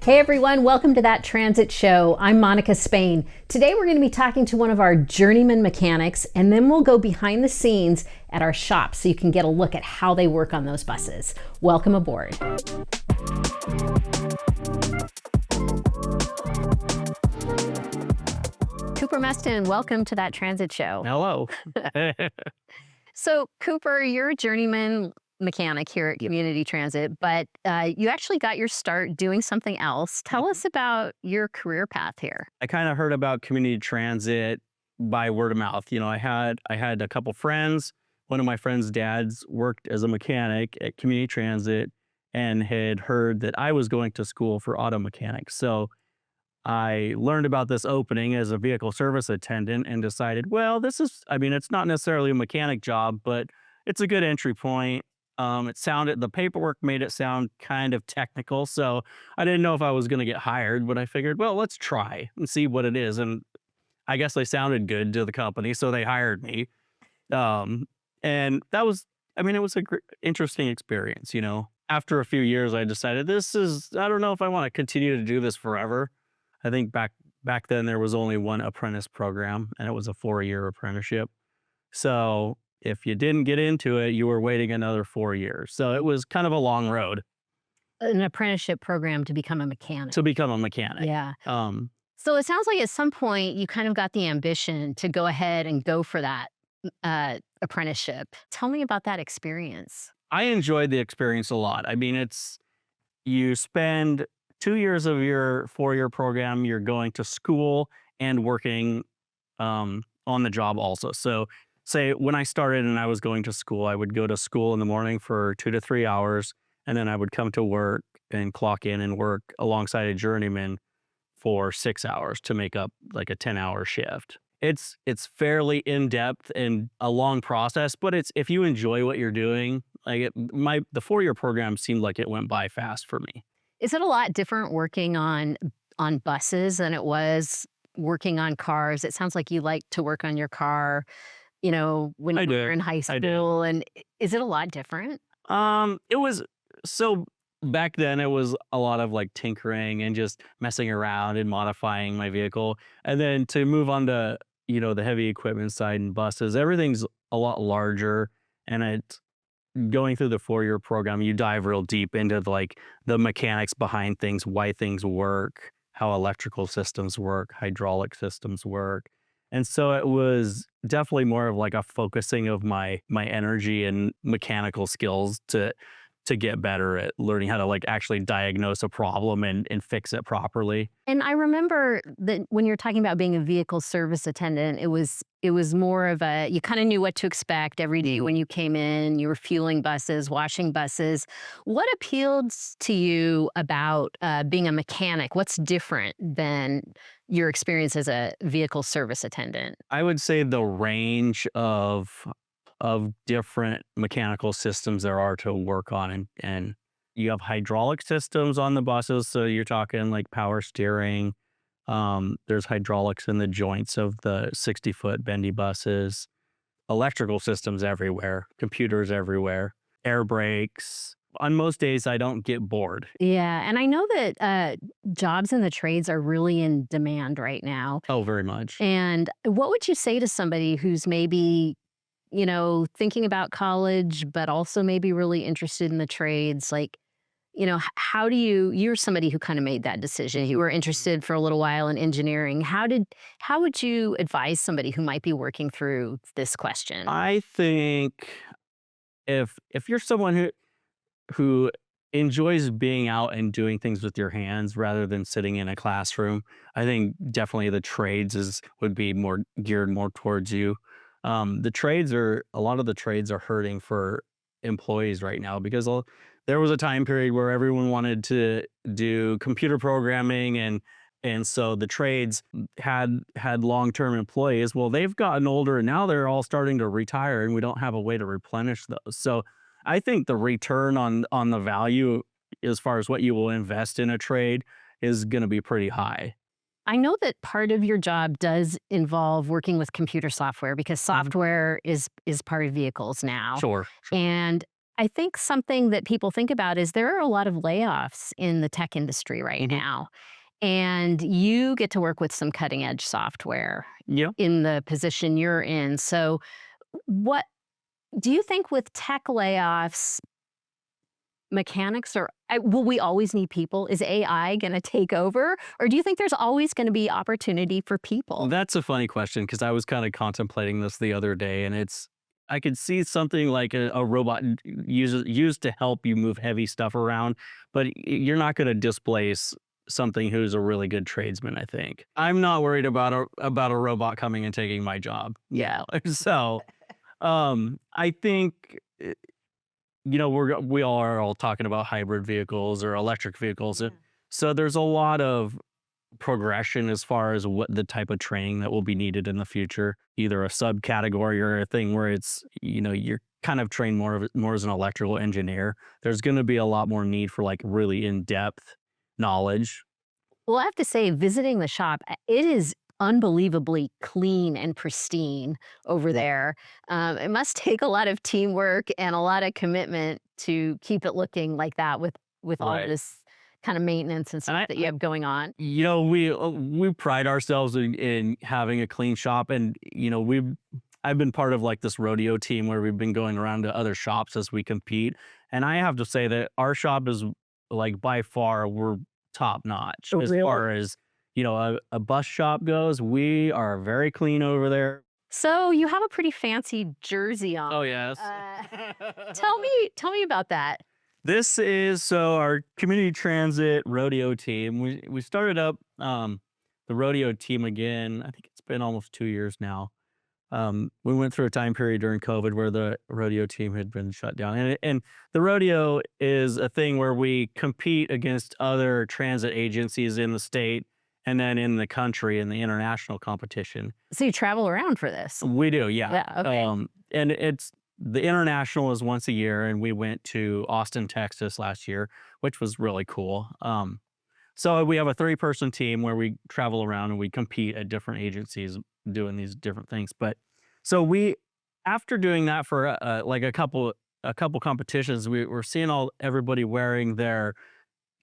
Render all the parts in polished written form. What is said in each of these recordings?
Hey everyone, welcome to That Transit Show. I'm Monica Spain. Today we're going to be talking to one of our journeyman mechanics, and then we'll go behind the scenes at our shop so you can get a look at how they work on those buses. Welcome aboard. Cooper Meston, welcome to That Transit Show. Hello. So Cooper, you're a journeyman mechanic here at Community Transit, but you actually got your start doing something else. Tell us about your career path here. I kind of heard about community transit by word of mouth. I had a couple friends. One of my friends' dads worked as a mechanic at community transit and had heard that I was going to school for auto mechanics. So I learned about this opening as a vehicle service attendant and decided, well, it's not necessarily a mechanic job, but it's a good entry point. The paperwork made it sound kind of technical, so I didn't know if I was going to get hired, but I figured, well, let's try and see what it is. And I guess they sounded good to the company, so they hired me. And that was, it was interesting experience, After a few years, I decided I don't know if I want to continue to do this forever. I think back then there was only one apprentice program, and it was a 4-year apprenticeship. So if you didn't get into it, you were waiting another 4 years. So it was kind of a long road. An apprenticeship program to become a mechanic. Yeah. So it sounds like at some point you kind of got the ambition to go ahead and go for that apprenticeship. Tell me about that experience. I enjoyed the experience a lot. You spend 2 years of your 4-year program, you're going to school and working on the job also. So say when I started and I was going to school, I would go to school in the morning for 2 to 3 hours, and then I would come to work and clock in and work alongside a journeyman for 6 hours to make up like a 10-hour shift. It's fairly in-depth and a long process, but if you enjoy what you're doing, the 4-year program seemed like it went by fast for me. Is it a lot different working on buses than it was working on cars? It sounds like you like to work on your car, when you were in high school. And is it a lot different? So back then it was a lot of like tinkering and just messing around and modifying my vehicle. And then to move on to, the heavy equipment side and buses, everything's a lot larger. And going through the 4-year program, you dive real deep into the mechanics behind things, why things work, how electrical systems work, hydraulic systems work. And so it was definitely more of like a focusing of my energy and mechanical skills to get better at learning how to actually diagnose a problem and fix it properly. And I remember that when you're talking about being a vehicle service attendant, it was more of you kind of knew what to expect every day when you came in. You were fueling buses, washing buses. What appealed to you about being a mechanic? What's different than your experience as a vehicle service attendant? I would say the range of different mechanical systems there are to work on, and you have hydraulic systems on the buses, so you're talking like power steering. There's hydraulics in the joints of the 60-foot bendy buses, electrical systems everywhere, computers everywhere, air brakes. On most days, I don't get bored. Yeah, and I know that jobs in the trades are really in demand right now. Oh, very much. And what would you say to somebody who's maybe thinking about college, but also maybe really interested in the trades? How do you're somebody who kind of made that decision. You were interested for a little while in engineering. How would you advise somebody who might be working through this question? I think if you're someone who enjoys being out and doing things with your hands rather than sitting in a classroom, I think definitely the trades would be more geared more towards you. A lot of the trades are hurting for employees right now because there was a time period where everyone wanted to do computer programming, and so the trades had long-term employees. Well, they've gotten older and now they're all starting to retire, and we don't have a way to replenish those. So I think the return on the value as far as what you will invest in a trade is going to be pretty high. I know that part of your job does involve working with computer software because software is part of vehicles now. Sure. And I think something that people think about is there are a lot of layoffs in the tech industry right now. And you get to work with some cutting edge software Yeah. in the position you're in. So, what do you think with tech layoffs, mechanics are, will we always need people? Is AI going to take over? Or do you think there's always going to be opportunity for people? That's a funny question because I was kind of contemplating this the other day, and I could see something like a robot used to help you move heavy stuff around, but you're not going to displace something who's a really good tradesman. I think I'm not worried about a robot coming and taking my job. Yeah. So, I think we all are all talking about hybrid vehicles or electric vehicles. So there's a lot of progression as far as what the type of training that will be needed in the future, either a subcategory or a thing where it's, you're kind of trained more as an electrical engineer. There's going to be a lot more need for like really in-depth knowledge. Well, I have to say, visiting the shop, it is unbelievably clean and pristine over there. It must take a lot of teamwork and a lot of commitment to keep it looking like that with all Right. this kind of maintenance and And stuff that you have going on. we pride ourselves in having a clean shop, and I've been part of like this rodeo team where we've been going around to other shops as we compete, and I have to say that our shop is like by far we're top notch Oh, as really? far as a bus shop goes. We are very clean over there. So you have a pretty fancy jersey on. Oh yes. Tell me about that. This is our community transit rodeo team. We started up the rodeo team again. I think it's been almost 2 years now. We went through a time period during COVID where the rodeo team had been shut down, and the rodeo is a thing where we compete against other transit agencies in the state and then in the country in the international competition. So you travel around for this? We do, yeah. Yeah. Okay. And it's the international is once a year, and we went to Austin, Texas last year, which was really cool. So we have a 3-person team where we travel around and we compete at different agencies doing these different things. But so after doing that for like a couple competitions, we were seeing everybody wearing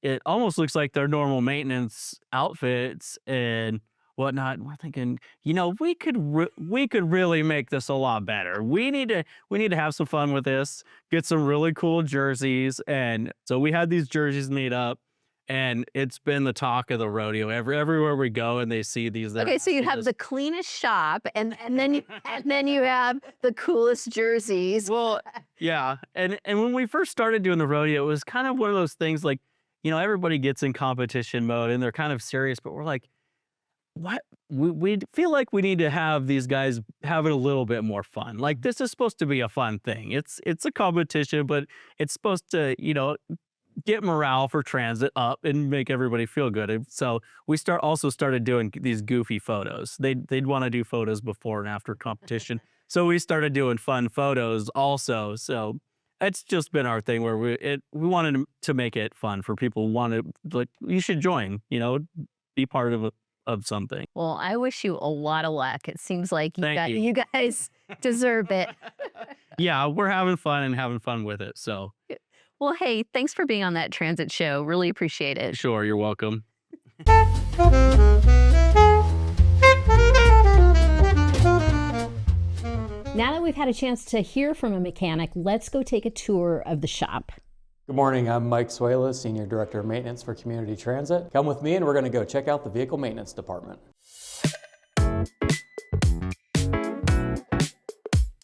it almost looks like their normal maintenance outfits and whatnot. And we're thinking, we could really make this a lot better. We need to have some fun with this, get some really cool jerseys. And so we had these jerseys made up, and it's been the talk of the rodeo everywhere we go, and they see these. Okay, so you have the cleanest shop, and then you have the coolest jerseys. Well, yeah. And when we first started doing the rodeo, it was kind of one of those things like, everybody gets in competition mode and they're kind of serious, but we're like, what? We feel like we need to have these guys having a little bit more fun. Like, this is supposed to be a fun thing. It's a competition, but it's supposed to, get morale for transit up and make everybody feel good. And so we also started doing these goofy photos. They'd want to do photos before and after competition. So we started doing fun photos also. So it's just been our thing where we wanted to make it fun for people who want to, like, you should join, be part of something. Well, I wish you a lot of luck. It seems like Thank you. you guys deserve it. Yeah, we're having fun and having fun with it. So Well, hey, thanks for being on that transit show. Really appreciate it. sure, you're welcome. Now that we've had a chance to hear from a mechanic, let's go take a tour of the shop. Good morning, I'm Mike Suela, Senior Director of Maintenance for Community Transit. Come with me and we're going to go check out the Vehicle Maintenance Department.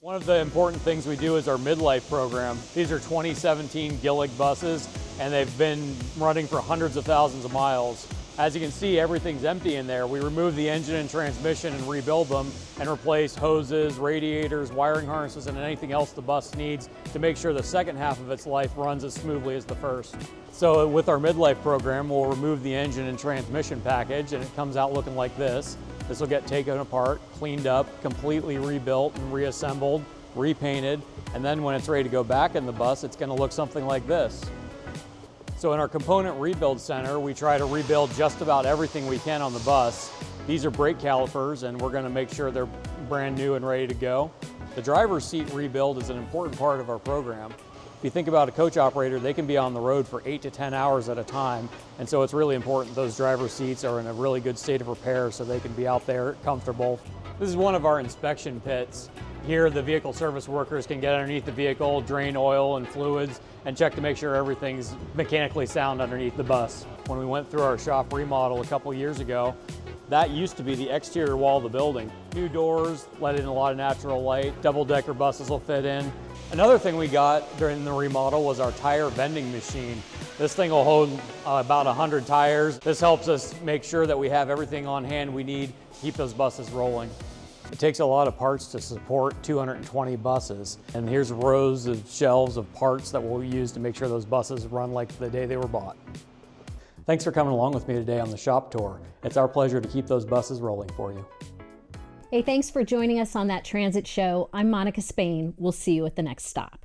One of the important things we do is our midlife program. These are 2017 Gillig buses, and they've been running for hundreds of thousands of miles. As you can see, everything's empty in there. We remove the engine and transmission and rebuild them and replace hoses, radiators, wiring harnesses, and anything else the bus needs to make sure the second half of its life runs as smoothly as the first. So with our midlife program, we'll remove the engine and transmission package, and it comes out looking like this. This will get taken apart, cleaned up, completely rebuilt and reassembled, repainted, and then when it's ready to go back in the bus, it's going to look something like this. So in our component rebuild center, we try to rebuild just about everything we can on the bus. These are brake calipers, and we're going to make sure they're brand new and ready to go. The driver's seat rebuild is an important part of our program. If you think about a coach operator, they can be on the road for 8 to 10 hours at a time. And so it's really important those driver seats are in a really good state of repair so they can be out there comfortable. This is one of our inspection pits. Here, the vehicle service workers can get underneath the vehicle, drain oil and fluids, and check to make sure everything's mechanically sound underneath the bus. When we went through our shop remodel a couple years ago, that used to be the exterior wall of the building. New doors, let in a lot of natural light, double-decker buses will fit in. Another thing we got during the remodel was our tire vending machine. This thing will hold about 100 tires. This helps us make sure that we have everything on hand we need to keep those buses rolling. It takes a lot of parts to support 220 buses. And here's rows of shelves of parts that we'll use to make sure those buses run like the day they were bought. Thanks for coming along with me today on the shop tour. It's our pleasure to keep those buses rolling for you. Hey, thanks for joining us on That Transit Show. I'm Monica Spain. We'll see you at the next stop.